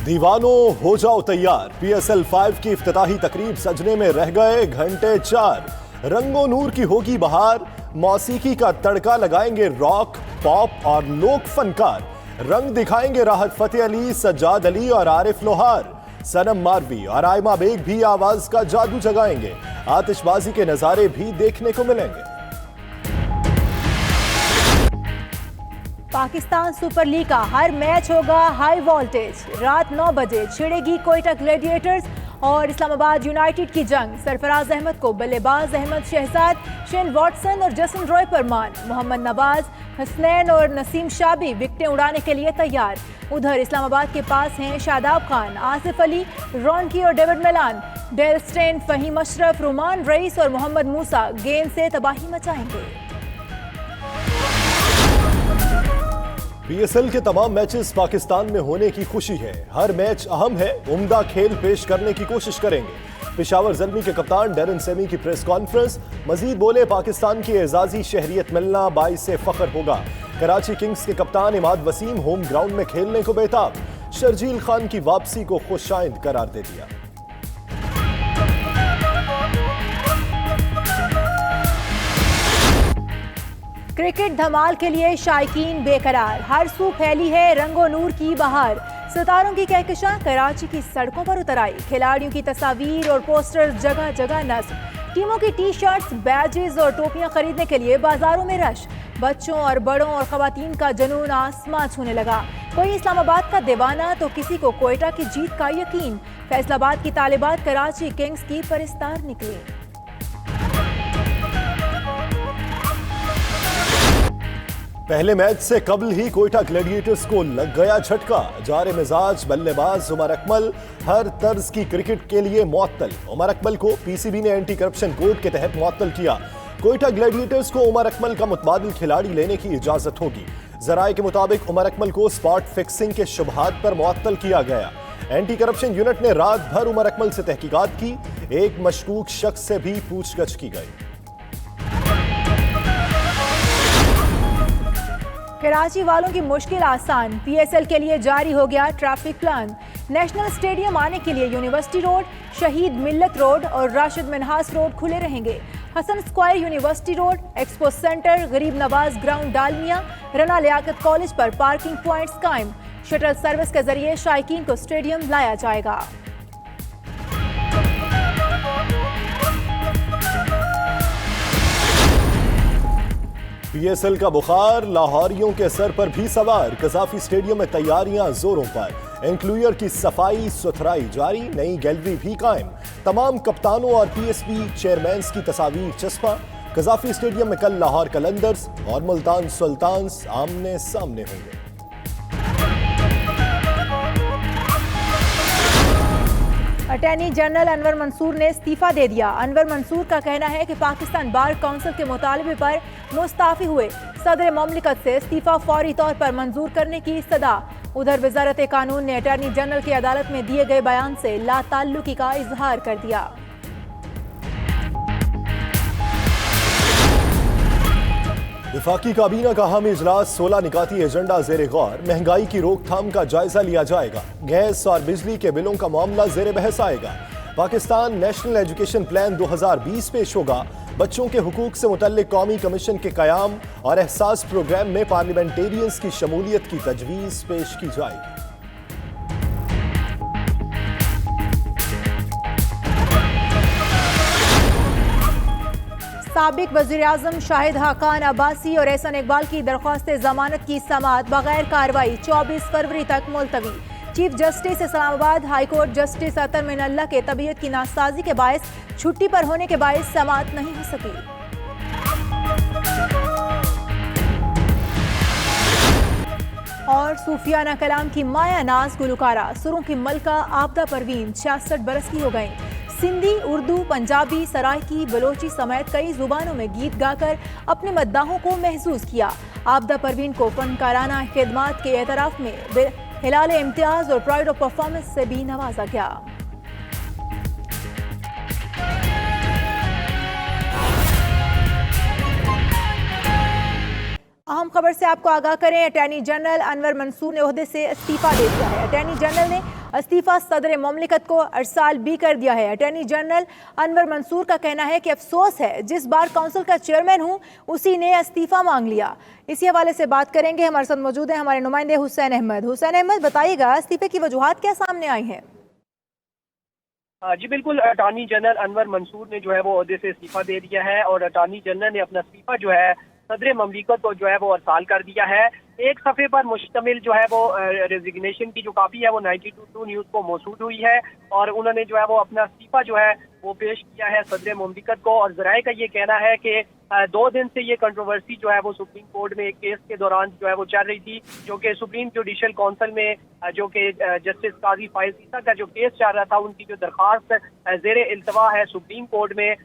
दीवानों हो जाओ तैयार, PSL 5 की इफ्तिताही तकरीब सजने में रह गए घंटे 4। रंगो नूर की होगी बहार, मौसीकी का तड़का लगाएंगे रॉक, पॉप और लोक फनकार। रंग दिखाएंगे राहत फतेह अली, सज्जाद अली और आरिफ लोहार। सनम मारवी और आयमा बेग भी आवाज का जादू जगाएंगे। आतिशबाजी के नजारे भी देखने को मिलेंगे। पाकिस्तान सुपर लीग का हर मैच होगा हाई वोल्टेज। रात 9 बजे छिड़ेगी कोयटा ग्लैडिएटर्स और इस्लामाबाद यूनाइटेड की जंग। सरफराज अहमद को बल्लेबाज अहमद शहजाद, शेन वॉटसन और जसन रॉय पर मान। मोहम्मद नवाज, हसनैन और नसीम शाह भी विकेटें उड़ाने के लिए तैयार। उधर इस्लामाबाद के पास हैं शादाब खान, आसिफ अली, रॉनकी और David Malan. Dale Steyn, Faheem Ashraf, Rumman Raees और मोहम्मद मूसा गेंद से तबाही मचाएंगे। PSL के तमाम मैचेस पाकिस्तान में होने की खुशी है। हर मैच अहम है, उम्दा खेल पेश करने की कोशिश करेंगे। पेशावर ज़ल्मी के कप्तान डैरन सेमी की प्रेस कॉन्फ्रेंस। मजीद बोले, पाकिस्तान की एजाजी शहरियत मिलना बाइस फख्र होगा। कराची किंग्स के कप्तान इमाद वसीम होम ग्राउंड में खेलने को बेताब। शर्जील खान की वापसी को खुशाइंद करार दे दिया। क्रिकेट धमाल के लिए शायकीन बेकरार। हर सू फैली है रंगो नूर की बहार। सितारों की कहकशां कराची की सड़कों पर उतर आई। खिलाड़ियों की तस्वीर और पोस्टर्स जगह जगह नस्ब। टीमों की टी-शर्ट्स, बैजेस और टोपियां खरीदने के लिए बाजारों में रश। बच्चों और बड़ों और खवातीन का जुनून आसमां छूने लगा। कोई इस्लामाबाद का दीवाना तो किसी को कोयटा की जीत का यकीन। फैसलाबाद की तालिबात कराची किंग्स की परिस्तार निकली। पहले मैच से कबल ही कोयटा ग्लैडिएटर्स को लग गया झटका। जारे मिजाज बल्लेबाज उमर अकमल हर तर्ज की क्रिकेट के लिए मुअत्तल। उमर अकमल को PCB ने एंटी करप्शन कोड के तहत मुअत्तल किया। कोयटा ग्लैडिएटर्स को उमर अकमल का मुतबादिल खिलाड़ी लेने की इजाजत होगी। जराये के मुताबिक उमर अकमल को स्पॉट फिक्सिंग के शुबहात पर मुअत्तल किया गया। एंटी करप्शन यूनिट ने रात भर उमर अकमल से तहकीकात की। एक मशकूक शख्स से भी पूछगछ की गई। कराची वालों की मुश्किल आसान। PSL के लिए जारी हो गया ट्रैफिक प्लान। नेशनल स्टेडियम आने के लिए यूनिवर्सिटी रोड, शहीद मिल्लत रोड और राशिद मिन्हास रोड खुले रहेंगे। Hasan square university road, expo centre, Gharib Nawaz ground Dalmia, Rana Liaquat college पर पार्किंग पॉइंट्स कायम। शटल सर्विस के जरिए शायकीन को स्टेडियम लाया जाएगा। PSL का बुखार लाहौरियों के सर पर भी सवार। कजाफी स्टेडियम में तैयारियां जोरों पर। इंक्लूयर की सफाई सुथराई जारी, नई गैलरी भी कायम। तमाम कप्तानों और PSB चेयरमैन्स की तस्वीर चस्पा। कजाफी स्टेडियम में कल लाहौर कलंदर्स और मुल्तान सुल्तान्स आमने सामने होंगे। अटॉर्नी जनरल अनवर मंसूर ने इस्तीफा दे दिया। अनवर मंसूर का कहना है कि पाकिस्तान बार काउंसिल के मुतालबे पर मुस्ताफी हुए सदर ममलिकत से इस्तीफा फौरी तौर पर मंजूर करने की सदा। उधर वजारत कानून ने अटॉर्नी जनरल की अदालत में दिए गए बयान से लाताल्लुकी का इजहार कर दिया। वफाकी काबीना का हामी इजलास 16 निकाती एजेंडा ज़ेरे गौर। महंगाई की रोकथाम का जायजा लिया जाएगा। गैस और बिजली के बिलों का मामला ज़ेरे बहस आएगा। पाकिस्तान नेशनल एजुकेशन प्लान 2020 पेश होगा। बच्चों के हुकूक से मुतल्लिक कौमी कमीशन के कयाम और एहसास प्रोग्राम में पार्लियामेंटेरियंस की शमूलियत की तजवीज़ पेश की जाएगी। साबिक वज़ीर-ए-आज़म शाहिद हाकान अब्बासी और एहसन इकबाल की दरख्वास्त जमानत की समाअत बगैर कार्रवाई 24 फरवरी तक मुलतवी। Chief justice Islamabad high court justice Athar Minallah के तबीयत की नासाजी के बायस छुट्टी पर होने के बायस समाअत नहीं हो सकी। और सूफियाना कलाम की माया नाज गुलकारा सुरों की मलका आबदा परवीन 66 बरस की हो गई। सिंधी, उर्दू, पंजाबी, सराइकी, बलोची समेत कई जुबानों में गीत गाकर अपने मद्दाहों को महसूस किया। आबदा परवीन को फनकाराना खिदमात के एतराफ में हिलाल इम्तियाज और प्राइड ऑफ परफॉर्मेंस से भी नवाजा गया। अहम खबर से आपको आगाह करें, अटॉर्नी जनरल अनवर मंसूर ने ओहदे से इस्तीफा दे दिया है। अटॉर्नी जनरल ने इस्तीफा सदर मुमलिकत को अरसाल भी कर दिया है। अटॉर्नी जनरल अनवर मंसूर का कहना है कि अफसोस है, जिस बार काउंसिल का चेयरमैन हूं उसी ने इस्तीफा मांग लिया। इसी हवाले से बात करेंगे, हमारे साथ मौजूद हैं हमारे नुमाइंदे हुसैन अहमद। हुसैन अहमद, बताइएगा इस्तीफे की वजूहात क्या सामने आई हैं? जी बिल्कुल, अटॉर्नी जनरल अनवर मंसूर ने जो है वो ओहदे से इस्तीफा दे दिया है और अटॉर्नी जनरल ने अपना इस्तीफा जो है सदर ममलिकत को जो है वो अरसाल कर दिया है। एक सफ़े पर मुश्तमिल जो है वो रेजिग्नेशन की जो कापी है वो 92 न्यूज़ को मौसूल हुई है और उन्होंने जो है वो अपना इस्तीफा जो है वो पेश किया है सदर ममलिकत को। और ज़राए का ये कहना है कि 2 दिन से ये कंट्रोवर्सी जो है वो सुप्रीम कोर्ट में एक केस के दौरान जो है वो चल रही थी, जो कि सुप्रीम जुडिशल काउंसिल में जो कि जस्टिस काजी फाइज ईसा का जो केस चल रहा था, उनकी जो दरख्वास्त ज़ेर इल्तवा है सुप्रीम कोर्ट में,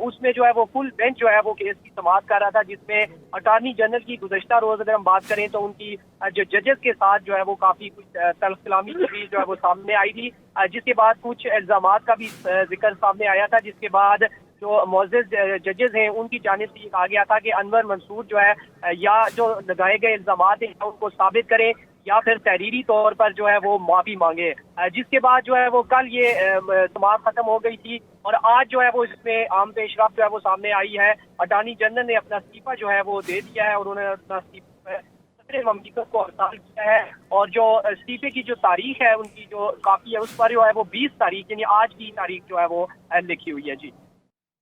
उसमें जो है वो फुल बेंच जो है वो केस की समाअत कर रहा था, जिसमें अटॉर्नी जनरल की गुज़श्ता रोज़ अगर हम बात करें तो उनकी जो जजेस के साथ जो है वो काफ़ी कुछ तल्ख कलामी भी जो है वो सामने आई थी, जिसके बाद कुछ इल्ज़ामात का भी जिक्र सामने आया था, जिसके बाद जो मौजूद जजेस हैं उनकी जानिब से ये कहा गया था कि अनवर मंसूर जो है या जो लगाए गए इल्ज़ामात हैं उनको साबित करें या फिर तहरीरी तौर पर जो है वो माफ़ी मांगे। जिसके बाद जो है वो कल ये समाअत खत्म हो गई थी और आज जो है वो इसमें आम पेशरफ जो है वो सामने आई है। अटॉर्नी जनरल ने अपना इस्तीफा जो है वो दे दिया है और उन्होंने अपना इस्तीफा सदर ममलिकत को अरसाल किया है और जो इस्तीफे की जो तारीख है उनकी जो कापी है उस पर जो है वो 20 तारीख यानी आज की तारीख जो है वो लिखी हुई है। जी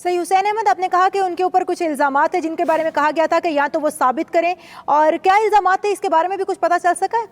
सही। हुसैन अहमद, आपने कहा कि उनके ऊपर कुछ इल्जामात है जिनके बारे में कहा गया था कि या तो वो साबित करें, और क्या इल्जामात थे इसके बारे में भी कुछ पता चल सका है?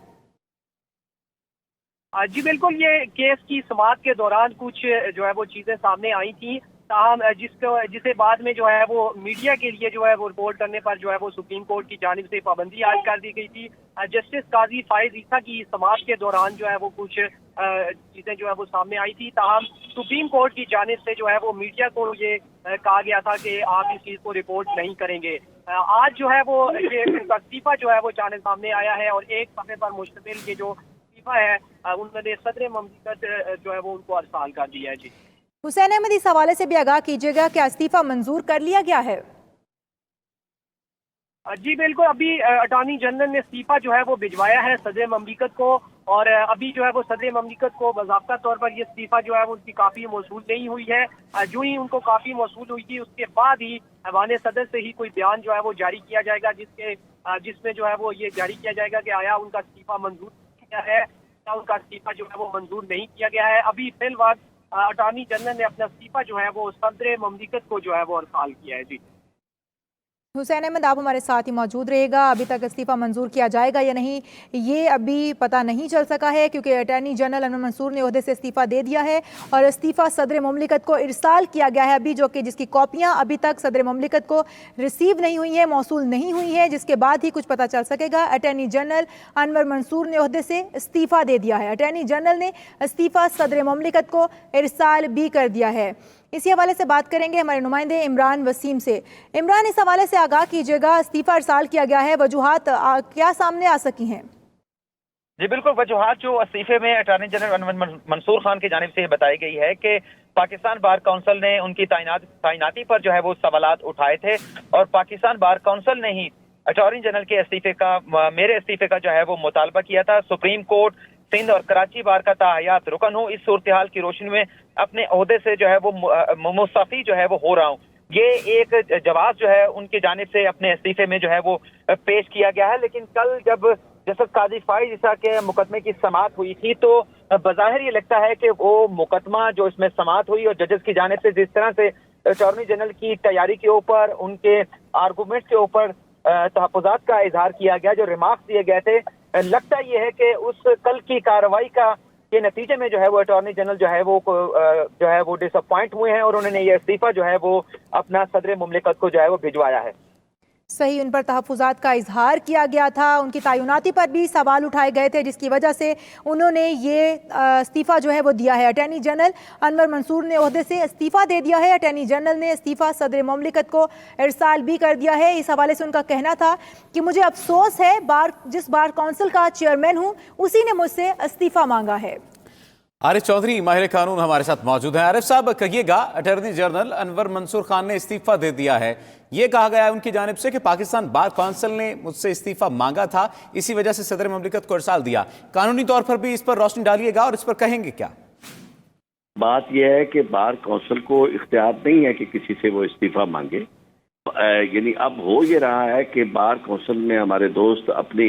जी बिल्कुल, ये केस की समाअत के दौरान कुछ जो है वो चीजें सामने आई थी, ताहम जिसे बाद में जो है वो मीडिया के लिए जो है वो रिपोर्ट करने पर जो है वो सुप्रीम कोर्ट की जानिब से पाबंदी आयद कर दी गई थी। जस्टिस काजी फाइज ईसा की समाअत के दौरान जो है वो कुछ चीजें जो है वो सामने आई थी, ताहम सुप्रीम कोर्ट की जानिब से जो है वो मीडिया को ये कहा गया था कि आप इस चीज को रिपोर्ट नहीं करेंगे। आज जो है वो ये इस्तीफा जो है वो सामने आया है और एक सफ़े पर मुश्तमिल ये जो इस्तीफा है उन्होंने सदर ममलिकत जो है वो उनको अरसाल कर दिया है। जी हुसैन अहमद, इस हवाले से भी आगाह कीजिएगा, क्या इस्तीफा मंजूर कर लिया गया है? जी बिल्कुल, अभी अटॉर्नी जनरल ने इस्तीफा जो है वो भिजवाया है सदर ममलिकत को और अभी जो है वो सदर ममलिकत को बाज़ाब्ता तौर पर ये इस्तीफा जो है वो उनकी काफ़ी मौसूल नहीं हुई है। जो ही उनको काफ़ी मौसूल हुई थी उसके बाद ही ऐवान सदर से ही कोई बयान जो है वो जारी किया जाएगा, जिसमें जो है वो ये जारी किया जाएगा कि आया उनका इस्तीफा मंजूर किया है या उनका इस्तीफा जो है वो मंजूर नहीं किया गया है। अभी फिलहाल अटॉर्नी जनरल ने अपना इस्तीफा जो है वो सदर ममलिकत को जो है वो अरसाल किया है। जी हुसैन अहमद, आप हमारे साथ ही मौजूद रहेगा। अभी तक इस्तीफा मंजूर किया जाएगा या नहीं ये अभी पता नहीं चल सका है, क्योंकि अटॉर्नी जनरल अनवर मंसूर ने ओहदे से इस्तीफा दे दिया है और इस्तीफा सदर मुमलिकत को इरसाल किया गया है अभी, जो कि जिसकी कॉपियां अभी तक सदर मुमलिकत को रिसीव नहीं हुई हैं, मौसूल नहीं हुई हैं, जिसके बाद ही कुछ पता चल सकेगा। अटॉर्नी जनरल अनवर मंसूर ने ओहदे से इस्तीफा दे दिया है। अटॉर्नी जनरल ने इस्तीफा सदर मुमलिकत को इरसाल भी कर दिया है। इसी हवाले से बात करेंगे हमारे नुमाइंदे इमरान वसीम से। इमरान, इस हवाले से आगाह कीजिएगा, इस्तीफा इरसाल किया गया है, वजूहात क्या सामने आ सकी हैं? जी बिल्कुल, वजूहात जो इस्तीफे में अटॉर्नी जनरल अनवर मंसूर खान की जानिब से बताई गई है कि पाकिस्तान बार काउंसिल ने उनकी तैनाती पर जो है वो सवालात उठाए थे और पाकिस्तान बार काउंसिल ने ही अटॉर्नी जनरल के इस्तीफे का, मेरे इस्तीफे का जो है वो मुतालबा किया था। सुप्रीम कोर्ट सिंध और कराची बार का ताहयात रुकन हूँ, इस सूरत हाल की रोशनी में अपने ओहदे से जो है वो मुस्तफ़ी जो है वो हो रहा हूँ, ये एक जवाब जो है उनकी जानिब से अपने इस्तीफे में जो है वो पेश किया गया है। लेकिन कल जब जस्टिस काजी फाइज ईसा के मुकदमे की समाअत हुई थी तो बज़ाहिर ये लगता है कि वो मुकदमा जो इसमें समाअत हुई और जजेस की जानिब से जिस तरह से अटॉर्नी जनरल की तैयारी के ऊपर, उनके आर्गूमेंट के ऊपर तहफ़्फ़ुज़ात का इजहार किया गया, जो रिमार्क्स दिए गए थे, लगता ये है कि उस कल की कार्रवाई का के नतीजे में जो है वो अटॉर्नी जनरल जो है वो डिसअपॉइंट हुए हैं और उन्होंने ये इस्तीफा जो है वो अपना सदर मुमलिकत को जो है वो भिजवाया है। सही, उन पर तहफ़्फ़ुज़ात का इजहार किया गया था, उनकी तैनाती पर भी सवाल उठाए गए थे, जिसकी वजह से उन्होंने ये इस्तीफ़ा जो है वो दिया है। अटॉर्नी जनरल अनवर मंसूर ने ओहदे से इस्तीफ़ा दे दिया है। अटॉर्नी जनरल ने इस्तीफ़ा सदर मुमलिकत को इरसाल भी कर दिया है। इस हवाले से उनका कहना था कि मुझे अफसोस है, जिस बार काउंसिल का चेयरमैन हूँ उसी ने मुझसे इस्तीफ़ा मांगा है। आरिफ चौधरी माहिर कानून हमारे साथ मौजूद हैं। आरिफ साहब, कहिएगा, अटॉर्नी जनरल अनवर मंसूर खान ने इस्तीफा दे दिया है। ये कहा गया है उनकी जानिब से कि पाकिस्तान बार काउंसिल ने मुझसे इस्तीफा मांगा था, इसी वजह से सदर ममलिकत को इरसाल दिया। कानूनी तौर पर भी इस पर रोशनी डालिएगा और इस पर कहेंगे क्या? बात यह है कि बार काउंसिल को इख्तियार नहीं है कि किसी से वो इस्तीफा मांगे। यानी अब हो ये रहा है कि बार काउंसिल में हमारे दोस्त अपनी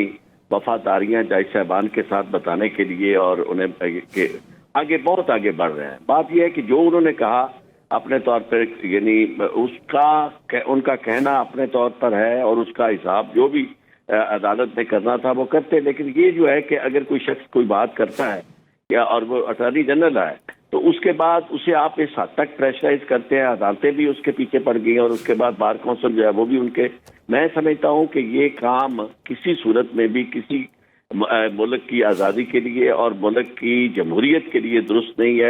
वफादारियां जज साहबान के साथ बताने के लिए और उन्हें के आगे बहुत आगे बढ़ रहे हैं। बात यह है कि जो उन्होंने कहा अपने तौर पर, यानी उनका कहना अपने तौर पर है और उसका हिसाब जो भी अदालत ने करना था वो करते। लेकिन ये जो है कि अगर कोई शख्स कोई बात करता है या और वो अटॉर्नी जनरल है तो उसके बाद उसे आप इस हद तक प्रेशराइज करते हैं, अदालतें भी उसके पीछे पड़ गई और उसके बाद बार काउंसिल जो है वो भी उनके। मैं समझता हूँ कि ये काम किसी सूरत में भी किसी मुल्क की आज़ादी के लिए और मुल्क की जमहूरियत के लिए दुरुस्त नहीं है।